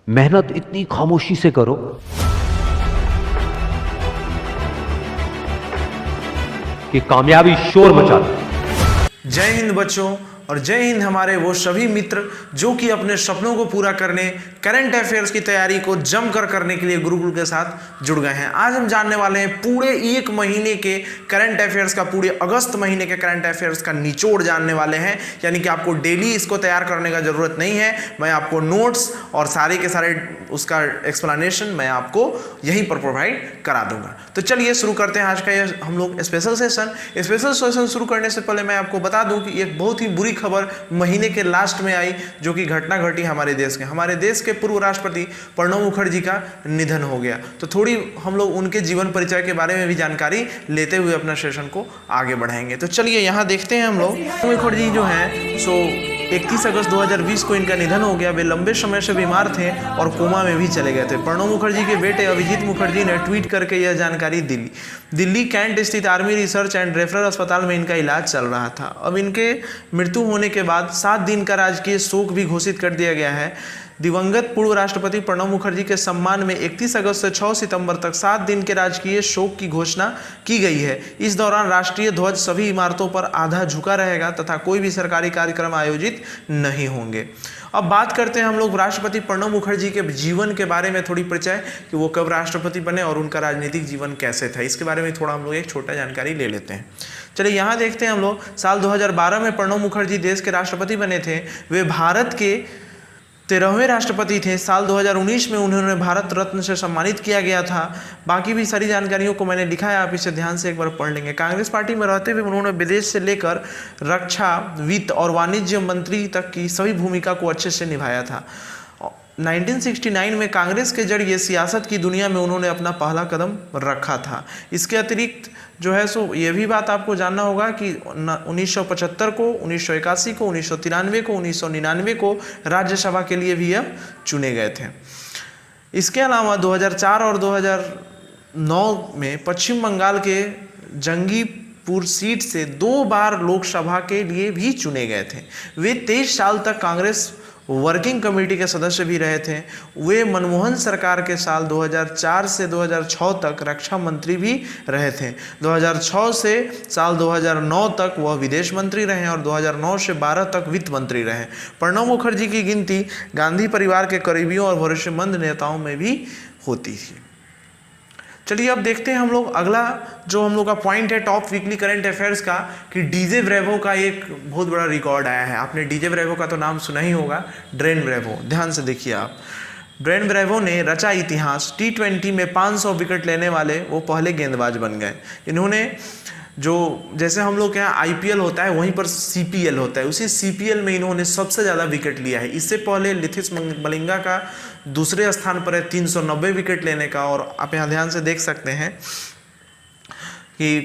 मेहनत इतनी खामोशी से करो कि कामयाबी शोर मचा दे। जय हिंद बच्चों, और जय हिंद हमारे वो सभी मित्र जो कि अपने सपनों को पूरा करने, करंट अफेयर्स की तैयारी को जमकर करने के लिए गुरुकुल के साथ जुड़ गए हैं। आज हम जानने वाले हैं पूरे एक महीने के करंट अफेयर्स का, पूरे अगस्त महीने के करंट अफेयर्स का निचोड़ जानने वाले हैं। यानी कि आपको डेली इसको तैयार करने का जरूरत नहीं है। मैं आपको नोट्स और सारे के सारे उसका एक्सप्लेनेशन मैं आपको यहीं पर प्रोवाइड करा दूंगा। तो चलिए शुरू करते हैं आज का ये हम लोग स्पेशल सेशन शुरू करने से पहले मैं आपको बता दूं कि एक बहुत ही बुरी खबर महीने के लास्ट में आई, जो कि घटना घटी हमारे देश के पूर्व राष्ट्रपति प्रणब मुखर्जी का निधन हो गया। तो थोड़ी हम लोग उनके जीवन परिचय के बारे में भी जानकारी लेते हुए अपना सेशन को आगे बढ़ाएंगे। तो चलिए यहाँ देखते हैं हम लोग। प्रणब मुखर्जी जो है सो 31 अगस्त 2020 को इनका निधन हो गया। वे लंबे समय से बीमार थे और कोमा में भी चले गए थे। प्रणब मुखर्जी के बेटे अभिजीत मुखर्जी ने ट्वीट करके यह जानकारी दी। दिल्ली कैंट स्थित आर्मी रिसर्च एंड रेफरल अस्पताल में इनका इलाज चल रहा था। अब इनके मृत्यु होने के बाद 7 दिन का राजकीय शोक भी घोषित कर दिया गया है। दिवंगत पूर्व राष्ट्रपति प्रणब मुखर्जी के सम्मान में 31 अगस्त से 6 सितंबर तक 7 दिन के राजकीय शोक की घोषणा की गई है। इस दौरान राष्ट्रीय ध्वज सभी इमारतों पर आधा झुका रहेगा तथा कोई भी सरकारी कार्यक्रम आयोजित नहीं होंगे। अब बात करते हैं हम लोग राष्ट्रपति प्रणब मुखर्जी के जीवन के बारे में, थोड़ी परिचय कि वो कब राष्ट्रपति बने और उनका राजनीतिक जीवन कैसे था, इसके बारे में थोड़ा हम लोग एक छोटा जानकारी ले लेते हैं। चलिए यहाँ देखते हैं हम लोग। साल 2012 में प्रणब मुखर्जी देश के राष्ट्रपति बने थे। वे भारत के 13वें राष्ट्रपति थे। साल 2019 में उन्होंने भारत रत्न से सम्मानित किया गया था। बाकी भी सारी जानकारियों को मैंने लिखा है, आप इसे ध्यान से एक बार पढ़ लेंगे। कांग्रेस पार्टी में रहते हुए उन्होंने विदेश से लेकर रक्षा, वित्त और वाणिज्य मंत्री तक की सभी भूमिका को अच्छे से निभाया था। 1969 में कांग्रेस के जरिए सियासत की दुनिया में उन्होंने अपना पहला कदम रखा था। इसके अतिरिक्त जो है सो ये भी बात आपको जानना होगा कि 1975 को, 1981 को, 1993 को, 1999 को राज्यसभा के लिए भी अब चुने गए थे। इसके अलावा 2004 और 2009 में पश्चिम बंगाल के जंगीपुर सीट से 2 बार लोकसभा के लिए भी चुने गए थे। वे 23 साल तक कांग्रेस वर्किंग कमेटी के सदस्य भी रहे थे। वे मनमोहन सरकार के साल 2004 से 2006 तक रक्षा मंत्री भी रहे थे। 2006 से साल 2009 तक वह विदेश मंत्री रहे और 2009 से 12 तक वित्त मंत्री रहे। प्रणब मुखर्जी की गिनती गांधी परिवार के करीबियों और भरोसेमंद नेताओं में भी होती थी। चलिए अब देखते हैं हम लोग अगला जो हम लोग का पॉइंट है टॉप वीकली करंट अफेयर्स का, कि डीजे ब्रेवो का एक बहुत बड़ा रिकॉर्ड आया है। आपने डीजे ब्रेवो का तो नाम सुना ही होगा, ड्रेन ब्रेवो। ध्यान से देखिए आप। ड्रेन ब्रेवो ने रचा इतिहास। T20 में 500 विकेट लेने वाले वो पहले गेंदबाज बन गए। इन्होंने जो जैसे हम लोग के यहाँ IPL होता है वहीं पर CPL होता है, उसी CPL में इन्होंने सबसे ज़्यादा विकेट लिया है। इससे पहले लिथिस मलिंगा का दूसरे स्थान पर है 390 विकेट लेने का। और आप यहाँ ध्यान से देख सकते हैं कि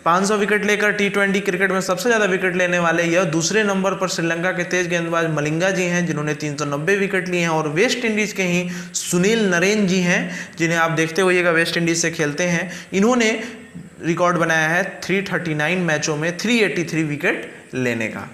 500 विकेट लेकर T20 क्रिकेट में सबसे ज़्यादा विकेट लेने वाले यह दूसरे नंबर पर श्रीलंका के तेज गेंदबाज मलिंगा जी हैं, जिन्होंने 390 विकेट लिए हैं। और वेस्ट इंडीज़ के ही सुनील नरेन जी हैं, जिन्हें आप देखते होइएगा वेस्ट इंडीज़ से खेलते हैं। इन्होंने रिकॉर्ड बनाया है 339 मैचों में 383 विकेट लेने का।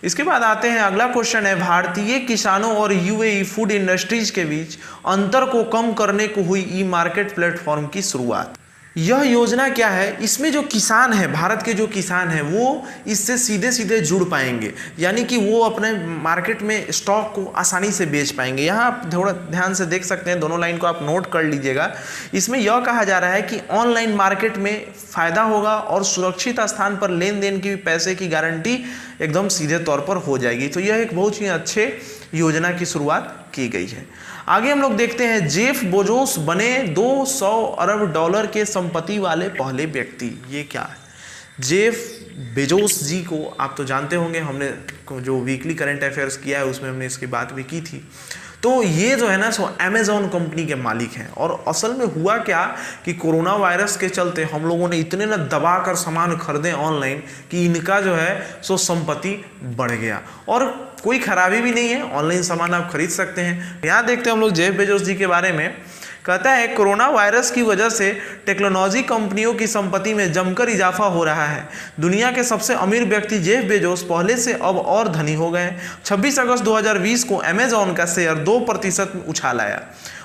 इसके बाद आते हैं, अगला क्वेश्चन है, भारतीय किसानों और UAE फूड इंडस्ट्रीज के बीच अंतर को कम करने को हुई ई मार्केट प्लेटफॉर्म की शुरुआत। यह योजना क्या है? इसमें जो किसान है, भारत के जो किसान हैं वो इससे सीधे सीधे जुड़ पाएंगे, यानी कि वो अपने मार्केट में स्टॉक को आसानी से बेच पाएंगे। यहाँ आप थोड़ा ध्यान से देख सकते हैं, दोनों लाइन को आप नोट कर लीजिएगा। इसमें यह कहा जा रहा है कि ऑनलाइन मार्केट में फ़ायदा होगा और सुरक्षित स्थान पर लेन देन की पैसे की गारंटी एकदम सीधे तौर पर हो जाएगी। तो यह एक बहुत ही अच्छे योजना की शुरुआत की गई है। आगे हम लोग देखते हैं, जेफ बेजोस बने $200 अरब के संपत्ति वाले पहले व्यक्ति। ये क्या है? जेफ बेजोस जी को आप तो जानते होंगे, हमने जो वीकली करंट अफेयर्स किया है उसमें हमने इसकी बात भी की थी। तो ये जो है ना सो अमेजॉन कंपनी के मालिक हैं। और असल में हुआ क्या कि कोरोना वायरस के चलते हम लोगों ने इतने ना दबा कर सामान खरीदे ऑनलाइन कि इनका जो है सो संपत्ति बढ़ गया। और कोई खराबी भी नहीं है, ऑनलाइन सामान आप खरीद सकते हैं। यहाँ देखते हैं हम लोग जेफ बेजोस जी के बारे में। कहता है कोरोना वायरस की वजह से टेक्नोलॉजी कंपनियों की संपत्ति में जमकर इजाफा हो रहा है। दुनिया के सबसे अमीर व्यक्ति जेफ बेजोस पहले से अब और धनी हो गए। 26 अगस्त 2020 को अमेजॉन का शेयर 2% में उछाल आया।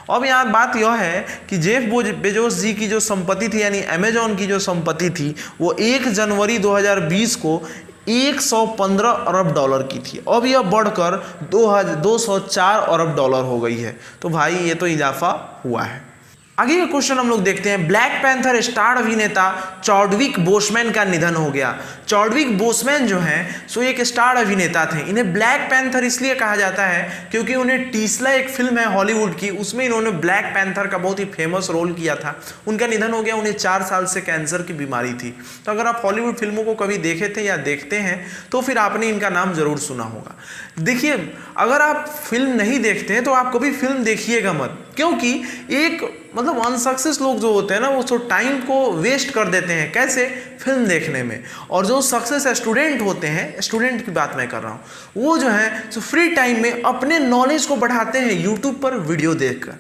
अब यहाँ बात यह है कि जेफ बेजोस जी की जो संपत्ति थी, यानी अमेजॉन की जो संपत्ति थी, वो 1 जनवरी 2020 को 115 अरब डॉलर की थी। अब यह बढ़कर 204 अरब डॉलर हो गई है। तो भाई ये तो इजाफा हुआ है। आगे का क्वेश्चन हम लोग देखते हैं। ब्लैक पैंथर स्टार अभिनेता चॉडविक बोसमैन का निधन हो गया। चॉडविक बोसमैन जो हैं सो एक स्टार अभिनेता थे। इन्हें ब्लैक पैंथर इसलिए कहा जाता है क्योंकि उन्हें टीसला एक फिल्म है हॉलीवुड की, उसमें इन्होंने ब्लैक पैंथर का बहुत ही फेमस रोल किया था। उनका निधन हो गया। उन्हें 4 साल से कैंसर की बीमारी थी। तो अगर आप हॉलीवुड फिल्मों को कभी देखे थे या देखते हैं तो फिर आपने इनका नाम जरूर सुना होगा। देखिए, अगर आप फिल्म नहीं देखते हैं तो आप कभी फिल्म देखिएगा मत, क्योंकि एक मतलब अनसक्सेस लोग जो होते हैं ना, वो तो टाइम को वेस्ट कर देते हैं। कैसे? फिल्म देखने में। और जो सक्सेस स्टूडेंट होते हैं, स्टूडेंट की बात मैं कर रहा हूँ, वो जो है तो फ्री टाइम में अपने नॉलेज को बढ़ाते हैं यूट्यूब पर वीडियो देखकर।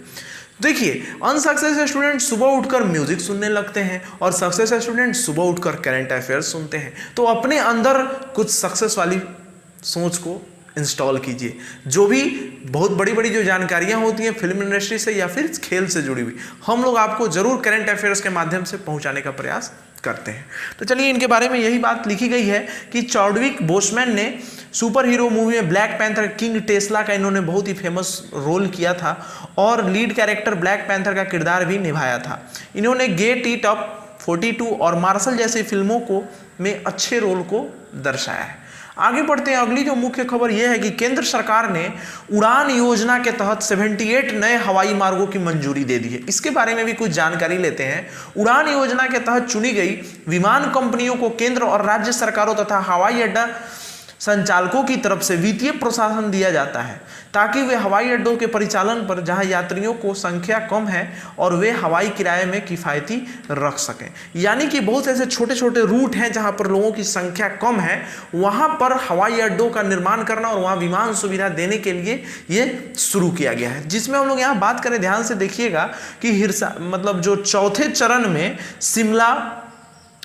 देखिए, अनसक्सेस स्टूडेंट सुबह उठकर म्यूजिक सुनने लगते हैं और सक्सेस स्टूडेंट सुबह उठकर करंट अफेयर्स सुनते हैं। तो अपने अंदर कुछ सक्सेस वाली सोच को इंस्टॉल कीजिए। जो भी बहुत बड़ी बड़ी जो जानकारियां होती हैं फिल्म इंडस्ट्री से या फिर खेल से जुड़ी हुई, हम लोग आपको जरूर करंट अफेयर्स के माध्यम से पहुंचाने का प्रयास करते हैं। तो चलिए, इनके बारे में यही बात लिखी गई है कि चॉडविक बोसमैन ने सुपर हीरो मूवी में ब्लैक पैंथर किंग टेस्ला का इन्होंने बहुत ही फेमस रोल किया था और लीड कैरेक्टर ब्लैक पैंथर का किरदार भी निभाया था। इन्होंने गेट इट अप, 42 और मार्शल जैसी फिल्मों को में अच्छे रोल को दर्शाया है। आगे बढ़ते हैं। अगली जो मुख्य खबर यह है कि केंद्र सरकार ने उड़ान योजना के तहत 78 नए हवाई मार्गों की मंजूरी दे दी है। इसके बारे में भी कुछ जानकारी लेते हैं। उड़ान योजना के तहत चुनी गई विमान कंपनियों को केंद्र और राज्य सरकारों तथा हवाई अड्डा संचालकों की तरफ से वित्तीय प्रोत्साहन दिया जाता है ताकि वे हवाई अड्डों के परिचालन पर जहां यात्रियों को संख्या कम है और वे हवाई किराए में किफ़ायती रख सकें। यानी कि बहुत ऐसे छोटे छोटे रूट हैं जहां पर लोगों की संख्या कम है, वहां पर हवाई अड्डों का निर्माण करना और वहां विमान सुविधा देने के लिए ये शुरू किया गया है। जिसमें हम लोग यहाँ बात करें, ध्यान से देखिएगा कि मतलब जो चौथे चरण में शिमला,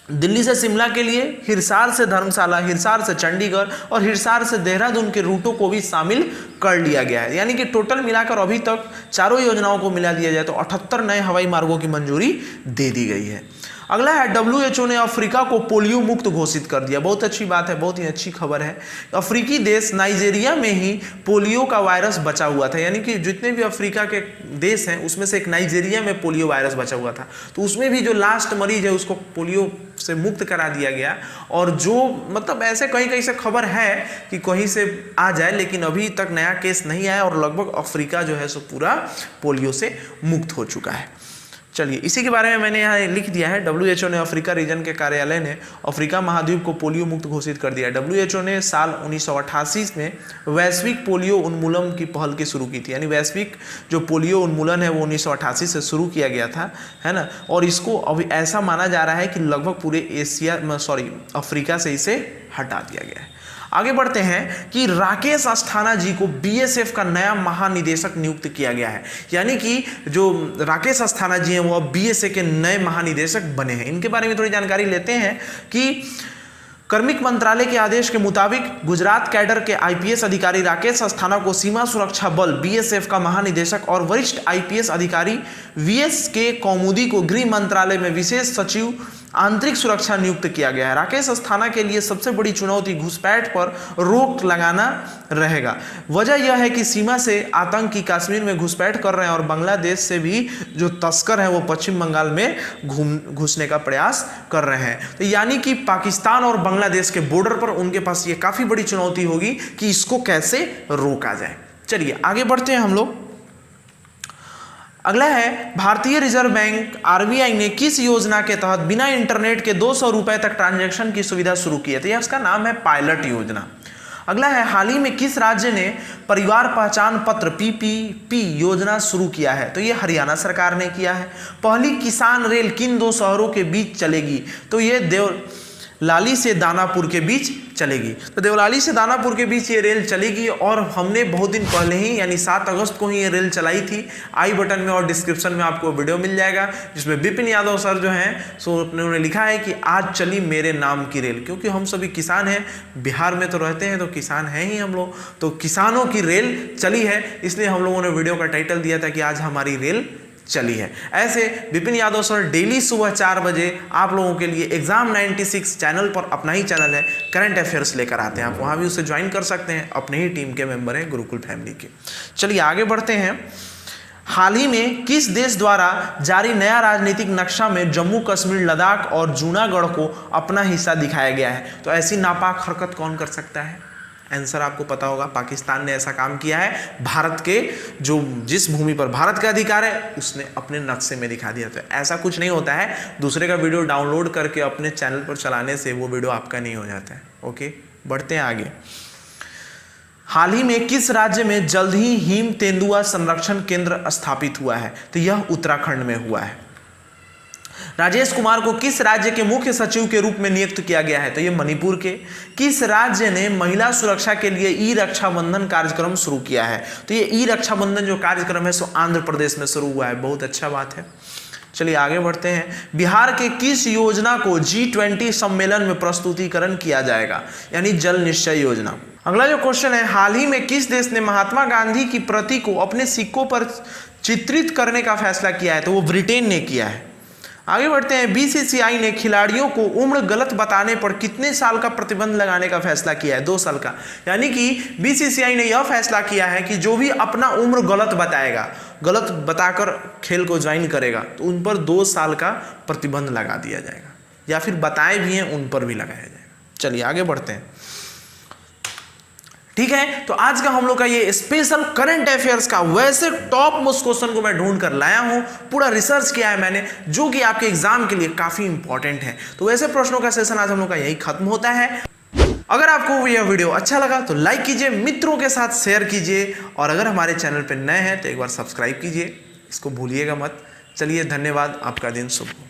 दिल्ली से शिमला के लिए, हिसार से धर्मशाला, हिसार से चंडीगढ़ और हिसार से देहरादून के रूटों को भी शामिल कर लिया गया है। यानी कि टोटल मिलाकर अभी तक चारों योजनाओं को मिला दिया जाए तो 78 नए हवाई मार्गों की मंजूरी दे दी गई है। अगला है, WHO ने अफ्रीका को पोलियो मुक्त घोषित कर दिया। बहुत अच्छी बात है, बहुत ही अच्छी खबर है। अफ्रीकी देश नाइजीरिया में ही पोलियो का वायरस बचा हुआ था। यानी कि जितने भी अफ्रीका के देश हैं उसमें से एक नाइजीरिया में पोलियो वायरस बचा हुआ था, तो उसमें भी जो लास्ट मरीज है उसको पोलियो से मुक्त करा दिया गया। और जो मतलब ऐसे कहीं कहीं से खबर है कि कहीं से आ जाए, लेकिन अभी तक नया केस नहीं आया और लगभग अफ्रीका जो है सो पूरा पोलियो से मुक्त हो चुका है। चलिए, इसी के बारे में मैंने यहाँ लिख दिया है। WHO ने अफ्रीका रीजन के कार्यालय ने अफ्रीका महाद्वीप को पोलियो मुक्त घोषित कर दिया। WHO ने साल 1988 में वैश्विक पोलियो उन्मूलन की पहल की शुरू की थी। यानी वैश्विक जो पोलियो उन्मूलन है वो 1988 से शुरू किया गया था, है ना। और इसको अभी ऐसा माना जा रहा है कि लगभग पूरे अफ्रीका से इसे हटा दिया गया है। आगे बढ़ते हैं कि राकेश अस्थाना जी को BSF का नया महानिदेशक नियुक्त किया गया है। यानी कि जो राकेश अस्थाना जी हैं वो अब BSF के नए महानिदेशक बने हैं। इनके बारे में थोड़ी जानकारी लेते हैं कि कार्मिक मंत्रालय के आदेश के मुताबिक गुजरात कैडर के IPS अधिकारी राकेश अस्थाना को सीमा सुरक्षा बल BSF का महानिदेशक और वरिष्ठ IPS अधिकारी VSK कौमुदी को गृह मंत्रालय में विशेष सचिव आंतरिक सुरक्षा नियुक्त किया गया है। राकेश अस्थाना के लिए सबसे बड़ी चुनौती घुसपैठ पर रोक लगाना रहेगा। वजह यह है कि सीमा से आतंकी कश्मीर में घुसपैठ कर रहे हैं और बांग्लादेश से भी जो तस्कर हैं वो पश्चिम बंगाल में घुसने का प्रयास कर रहे हैं। तो यानी कि पाकिस्तान और बांग्लादेश के बॉर्डर पर उनके पास ये काफ़ी बड़ी चुनौती होगी कि इसको कैसे रोका जाए। चलिए आगे बढ़ते हैं हम लोग। अगला है, भारतीय रिजर्व बैंक RBI ने किस योजना के तहत बिना इंटरनेट के 200 रुपए तक ट्रांजैक्शन की सुविधा शुरू की है? तो इसका नाम है पायलट योजना। अगला है, हाल ही में किस राज्य ने परिवार पहचान पत्र PPP योजना शुरू किया है? तो ये हरियाणा सरकार ने किया है। पहली किसान रेल किन 2 शहरों के बीच चलेगी? तो ये देवलाली से दानापुर के बीच चलेगी। तो देवलाली से दानापुर के बीच ये रेल चलेगी और हमने बहुत दिन पहले ही यानी 7 अगस्त को ही ये रेल चलाई थी। आई बटन में और डिस्क्रिप्शन में आपको वीडियो मिल जाएगा जिसमें विपिन यादव सर जो हैं सो उन्होंने लिखा है कि आज चली मेरे नाम की रेल, क्योंकि हम सभी किसान हैं, बिहार में तो रहते हैं तो किसान हैं ही हम लोग, तो किसानों की रेल चली है, इसलिए हम लोगों ने वीडियो का टाइटल दिया था कि आज हमारी रेल चली है। ऐसे विपिन यादव सर डेली सुबह 4 बजे आप लोगों के लिए एग्जाम 96 चैनल पर, अपना ही चैनल है, करंट अफेयर्स लेकर आते हैं। आप वहां भी उसे ज्वाइन कर सकते हैं, अपने ही टीम के मेंबर हैं गुरुकुल फैमिली के। चलिए आगे बढ़ते हैं। हाल ही में किस देश द्वारा जारी नया राजनीतिक नक्शा में जम्मू कश्मीर, लद्दाख और जूनागढ़ को अपना हिस्सा दिखाया गया है? तो ऐसी नापाक हरकत कौन कर सकता है? आंसर आपको पता होगा, पाकिस्तान ने ऐसा काम किया है। भारत के जिस भूमि पर भारत का अधिकार है उसने अपने नक्शे में दिखा दिया। तो ऐसा कुछ नहीं होता है, दूसरे का वीडियो डाउनलोड करके अपने चैनल पर चलाने से वो वीडियो आपका नहीं हो जाता है। ओके, बढ़ते हैं आगे। हाल ही में किस राज्य में जल्द ही हिम तेंदुआ संरक्षण केंद्र स्थापित हुआ है? तो यह उत्तराखंड में हुआ है। राजेश कुमार को किस राज्य के मुख्य सचिव के रूप में नियुक्त किया गया है? तो ये मणिपुर के। किस राज्य ने महिला सुरक्षा के लिए ई रक्षाबंधन कार्यक्रम शुरू किया है? तो ये ई रक्षाबंधन जो कार्यक्रम है सो आंध्र प्रदेश में शुरू हुआ है। बहुत अच्छा बात है। चलिए आगे बढ़ते हैं। बिहार के किस योजना को G20 सम्मेलन में प्रस्तुतिकरण किया जाएगा? यानी जल निश्चय योजना। अगला जो क्वेश्चन है, हाल ही में किस देश ने महात्मा गांधी की प्रति को अपने सिक्कों पर चित्रित करने का फैसला किया है? तो वो ब्रिटेन ने किया है। आगे बढ़ते हैं। बीसीसीआई ने खिलाड़ियों को उम्र गलत बताने पर कितने साल का प्रतिबंध लगाने का फैसला किया है? 2 साल का। यानी कि बीसीसीआई ने यह फैसला किया है कि जो भी अपना उम्र गलत बताएगा, गलत बताकर खेल को ज्वाइन करेगा, तो उन पर 2 साल का प्रतिबंध लगा दिया जाएगा, या फिर बताए भी हैं उन पर भी लगाया जाएगा। चलिए आगे बढ़ते हैं। ठीक है, तो आज का हम लोग का ये स्पेशल करंट अफेयर्स का वैसे टॉप मोस्ट क्वेश्चन को मैं ढूंढ कर लाया हूं, पूरा रिसर्च किया है मैंने, जो कि आपके एग्जाम के लिए काफी इंपॉर्टेंट है। तो वैसे प्रश्नों का सेशन आज हम लोग का यही खत्म होता है। अगर आपको यह वीडियो अच्छा लगा तो लाइक कीजिए, मित्रों के साथ शेयर कीजिए, और अगर हमारे चैनल पर नए हैं तो एक बार सब्सक्राइब कीजिए, इसको भूलिएगा मत। चलिए धन्यवाद, आपका दिन शुभ हो।